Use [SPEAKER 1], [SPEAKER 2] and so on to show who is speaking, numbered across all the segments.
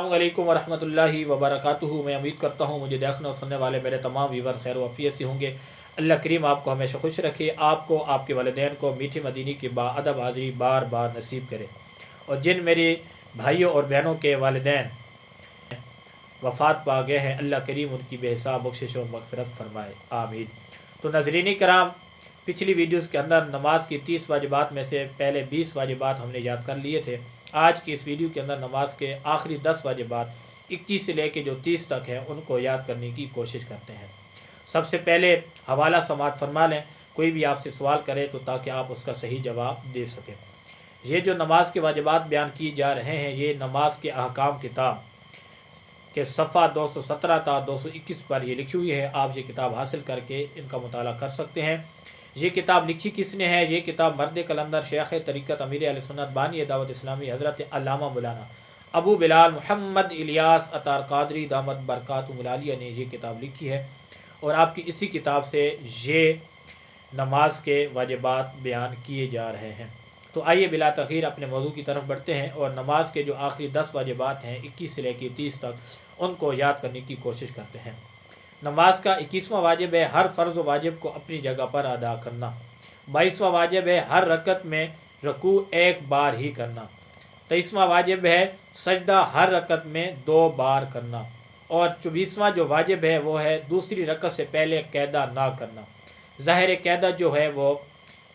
[SPEAKER 1] अस्सलामु अलैकुम वरहमतुल्लाहि वबरकातुहू। मैं उम्मीद करता हूँ मुझे देखने और सुनने वाले मेरे तमाम व्यूवर खैर वफ़ियत से होंगे। अल्लाह करीम आपको हमेशा खुश रखे, आपको आपके वालिदैन को मीठी मदीनी की बाअदब हाज़िरी बार बार नसीब करे। और जिन मेरे भाइयों और बहनों के वालिदैन वफ़ात पा गए हैं, अल्लाह करीम उनकी बेहिसाब बख्शिश और मग़फ़िरत फ़रमाए, आमीन। तो नाज़रीन कराम, पिछली वीडियोज़ के अंदर नमाज की 30 वाजिबात में से पहले 20 वाजिबात हमने याद कर लिए थे। आज की इस वीडियो के अंदर नमाज के आखिरी 10 वाजिबात 21 से लेके जो 30 तक हैं उनको याद करने की कोशिश करते हैं। सबसे पहले हवाला समात फरमा लें, कोई भी आपसे सवाल करे तो ताकि आप उसका सही जवाब दे सकें। ये जो नमाज के वाजिबात बयान किए जा रहे हैं, ये नमाज के अहकाम किताब के सफ़ा 217 था 221 पर ये लिखी हुई है। आप ये किताब हासिल करके इनका मुताला कर सकते हैं। ये किताब लिखी किसने है? ये किताब मर्द कलंदर शेख तरीक़त अमीर अहले सुन्नत बानी दावत इस्लामी हज़रत अल्लामा मौलाना अबू बिलाल मोहम्मद इलियास अतार कादरी दामत बरकातुहुल आलिया ने ये किताब लिखी है। और आपकी इसी किताब से ये नमाज के वाजिबात बयान किए जा रहे हैं। तो आइए बिला तख़ीर अपने मौजू की तरफ बढ़ते हैं और नमाज के जो आखिरी 10 वाजिबात हैं 21 से लेकर 30 तक, उनको याद करने की कोशिश करते हैं। नमाज का 21वां वाजिब है हर फ़र्ज़ वाजिब को अपनी जगह पर अदा करना। 22वां वाजिब है हर रकत में रकू एक बार ही करना। 23वां वाजिब है सजदा हर रकत में 2 बार करना। और 24वां जो वाजिब है वो है दूसरी रकत से पहले कैदा ना करना। ज़ाहिर कैदा जो है वो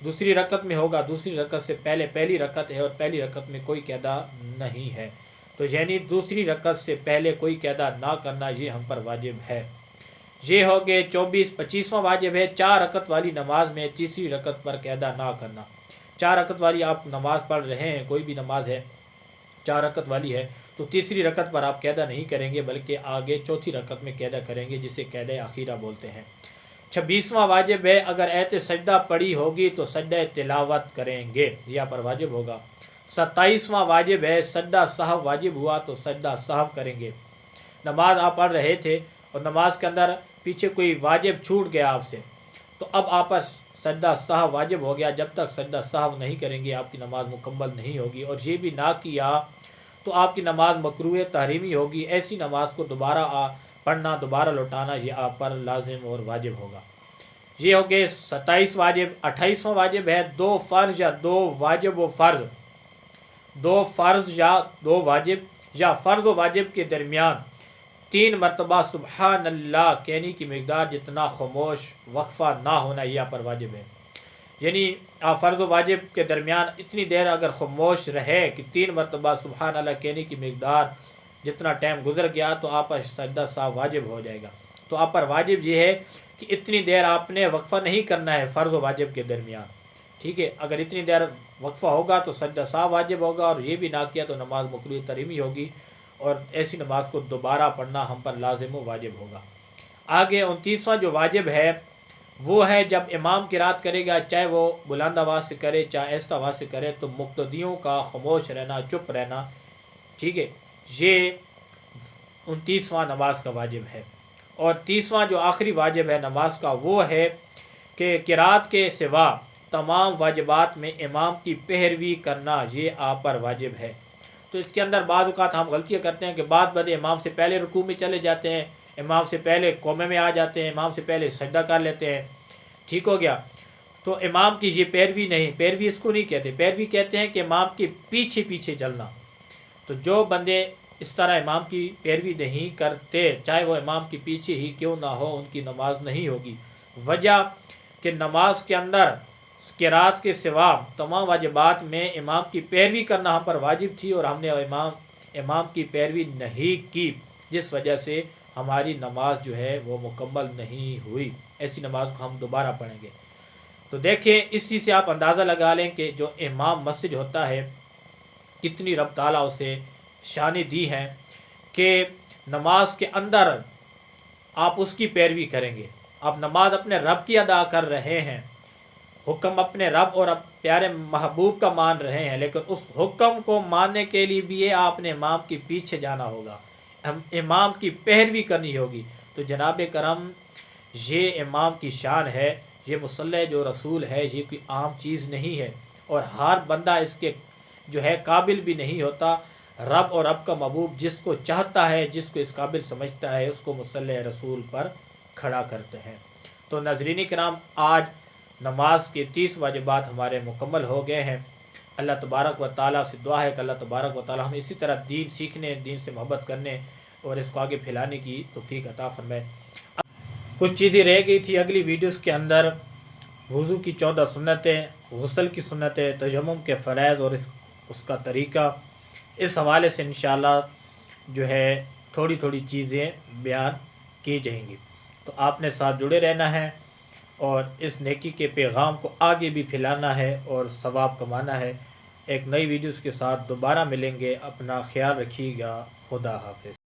[SPEAKER 1] दूसरी रकत में होगा, दूसरी रकत से पहले पहली रकत है और पहली रकत में कोई कैदा नहीं है, तो यानी दूसरी रकत से पहले कोई कैदा ना करना ये हम पर वाजिब है। ये हो गए 25वां वाजिब है 4 रकत वाली नमाज में तीसरी रकत पर कैदा ना करना। 4 रकत वाली आप नमाज पढ़ रहे हैं, कोई भी नमाज है 4 रकत वाली है, तो तीसरी रकत पर आप कैदा नहीं करेंगे बल्कि आगे चौथी रकत में कैदा करेंगे, जिसे कैदा आखिरा बोलते हैं। 26वां वाजिब है अगर ऐत सजदा पड़ी होगी तो सजदा तिलावत करेंगे, यहाँ पर वाजिब होगा। 27वां वाजिब है सजदा साहब वाजिब हुआ तो सजदा साहब करेंगे। नमाज आप पढ़ रहे थे और नमाज के अंदर पीछे कोई वाजिब छूट गया आपसे, तो अब आप पर सजदा साहब वाजिब हो गया। जब तक सजदा साहब नहीं करेंगे आपकी नमाज मुकम्मल नहीं होगी, और ये भी ना किया तो आपकी नमाज मकरूह तहरीमी होगी। ऐसी नमाज को दोबारा पढ़ना, दोबारा लौटाना ये आप पर लाजिम और वाजिब होगा। ये हो गए 27 वाजिब। 28वां वाजिब है 2 फ़र्ज़ या 2 वाजिब व फ़र्ज़, 2 फ़र्ज़ या 2 वाजिब या फ़र्ज़ व वाजिब के दरमियान 3 मरतबा सुबहान अल्लाह कहने की मिक़दार जितना खामोश वक्फ़ा ना होना यहाँ पर वाजिब है। यानी आप फ़र्ज़ व वाजिब के दरमियान इतनी देर अगर खामोश रहे कि 3 मरतबा सुबहान अल्लाह कहने की मिक़दार जितना टाइम गुजर गया तो आप पर सजदा साहब वाजिब हो जाएगा। तो आप पर वाजिब ये है कि इतनी देर आपने वक्फ़ा नहीं करना है फ़र्ज़ व वाजिब के दरमियान, ठीक है। अगर इतनी देर वक्फ़ा होगा तो सजदा साहब वाजिब होगा, और ये भी ना किया तो नमाज मकरूह तहरीमी होगी, और ऐसी नमाज को दोबारा पढ़ना हम पर लाजिम व वाजिब होगा। आगे 29वां जो वाजिब है वो है जब इमाम किरात करेगा, चाहे वो बुलंद आवाज़ से करे चाहे आहिस्ता आवाज़ से करे, तो मुक़्तदियों का खामोश रहना, चुप रहना, ठीक है। ये 29वां नमाज का वाजिब है। और 30वां जो आखिरी वाजिब है नमाज का वो है कि किरात के सिवा तमाम वाजिबात में इमाम की पैरवी करना, ये आप पर वाजिब है। तो इसके अंदर बाद औक़ात हम गलतियाँ करते हैं कि बाद बंदे इमाम से पहले रुकू में चले जाते हैं, इमाम से पहले कौमे में आ जाते हैं, इमाम से पहले सजदा कर लेते हैं, ठीक हो गया। तो इमाम की ये पैरवी नहीं, पैरवी इसको नहीं कहते, पैरवी कहते हैं कि इमाम के पीछे पीछे चलना। तो जो बंदे इस तरह इमाम की पैरवी नहीं करते, चाहे वो इमाम के पीछे ही क्यों ना हो, उनकी नमाज नहीं होगी। वजह कि नमाज के अंदर किरात के सिवा तमाम वाजिबात में इमाम की पैरवी करना हम पर वाजिब थी, और हमने इमाम की पैरवी नहीं की, जिस वजह से हमारी नमाज जो है वो मुकम्मल नहीं हुई। ऐसी नमाज को हम दोबारा पढ़ेंगे। तो देखें, इस चीज़ से आप अंदाज़ा लगा लें कि जो इमाम मस्जिद होता है कितनी रब ताला उसे शानी दी हैं कि नमाज के अंदर आप उसकी पैरवी करेंगे। आप नमाज अपने रब की अदा कर रहे हैं, हुक्म अपने रब और प्यारे महबूब का मान रहे हैं, लेकिन उस हुक्म को मानने के लिए भी आपने इमाम के पीछे जाना होगा, हम इमाम की पैरवी करनी होगी। तो जनाब करम, ये इमाम की शान है, ये मुसल्ला जो रसूल है ये कोई आम चीज़ नहीं है, और हर बंदा इसके जो है काबिल भी नहीं होता। رب اور رب کا محبوب جس کو چاہتا ہے، جس کو اس قابل سمجھتا ہے، اس کو مصلی رسول پر کھڑا کرتے ہیں۔ تو ناظرین کرام، آج نماز کے 30 واجبات ہمارے مکمل ہو گئے ہیں۔ اللہ تبارک و تعالیٰ سے دعا ہے کہ اللہ تبارک و تعالیٰ ہمیں اسی طرح دین سیکھنے، دین سے محبت کرنے اور اس کو آگے پھیلانے کی توفیق عطا فرمائے۔ کچھ چیزیں رہ گئی تھی اگلی ویڈیوز کے اندر، وضو کی 14 سنتیں، غسل کی سنتیں، تیمم کے فرائض اور اس کا طریقہ، اس حوالے سے انشاءاللہ جو ہے تھوڑی تھوڑی چیزیں بیان کی جائیں گی۔ تو آپ نے ساتھ جڑے رہنا ہے اور اس نیکی کے پیغام کو آگے بھی پھیلانا ہے اور ثواب کمانا ہے۔ ایک نئی ویڈیوز کے ساتھ دوبارہ ملیں گے، اپنا خیال رکھیے گا، خدا حافظ۔